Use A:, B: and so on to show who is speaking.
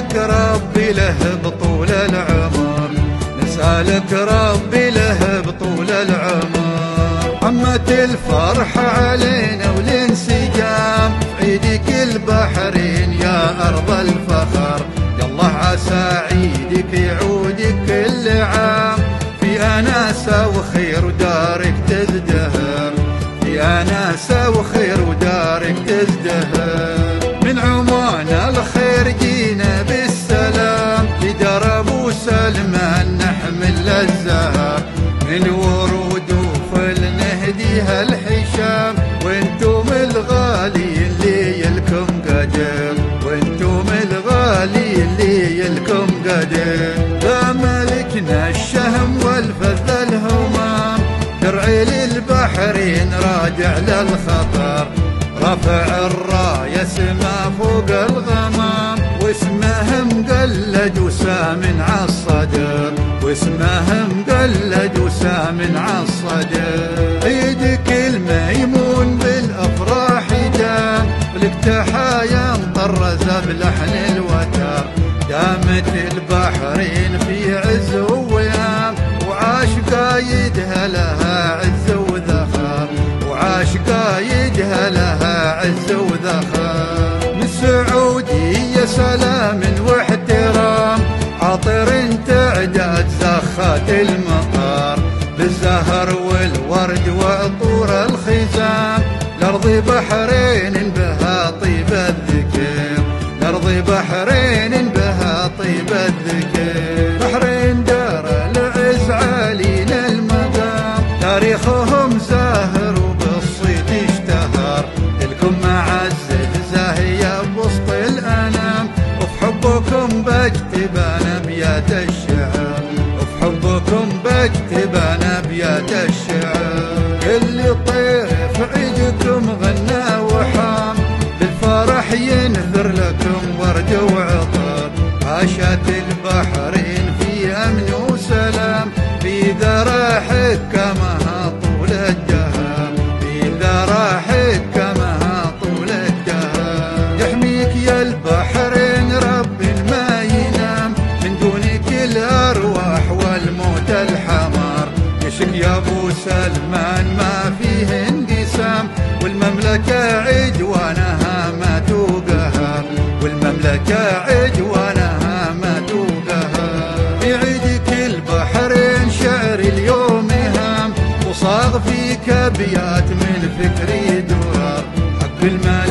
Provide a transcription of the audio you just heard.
A: نسألك ربي له بطول العمر، نسألك ربي له بطول العمر. عمت الفرحة علينا والانسجام في عيدك البحرين يا أرض الفخر، يالله عسى عيدك يعودك كل عام في أناسة وخير ودارك تزدهر، في أناسة وخير ودارك تزدهر. من عمان الخير جينا بالسلام لدار أبو سلمان نحمل الزهر، من ورود وفل نهديها الحشام، وانتم الغالي اللي يلكم قدر، وانتم الغالي اللي يلكم قدر. لا ملكنا الشهم والفذ الهمام، درعي للبحرين راجع للخطر، رفع الراية سما فوق الغمام، واسمه مقلد وسامن عالصدر، واسمه مقلد وسامن عالصدر. عيدك الميمون بالأفراح دام، ولك تحايا مطرزة بلحن الوتر، دامت البحرين في عز وويام، وعاش قايدها لها عز وذخر، وعاش قايدها لها عز وذخر. من السعودية سلام واحترام، عطر تعداد زخات المطار، بالزهر والورد وعطور الخزام، لأرض بحرين بها طيب الذكر، لأرض بحرين بها طيب الذكر. بحرين دار العز عالينا المقام، تاريخهم زاهر وبالصيت اشتهر، لكم معزة زاهية بوسط الأنام، وفي حبكم بكتب أبيات الشعر، وفي حبكم بكتب أبيات الشعر. اللي طير في عيدكم غنى وحام، بالفرح ينثر لكم ورد وعطر، عاشت البحرين في أمن وسلام، في ذرى حكمها طول الدهر، في ذرى حكمها طول الدهر. يحميك يا البحرين رب ما ينام، من دونك الأرواح والموت الحمار، يشك يا أبو سلمان ما فيه انقسام، والمملكة عدوانها ما توقهر، والمملكة عدوانها ما توقهر. في عيدك البحرين شعر اليوم هام، وصاغ فيك أبيات من فكري درر، حق المال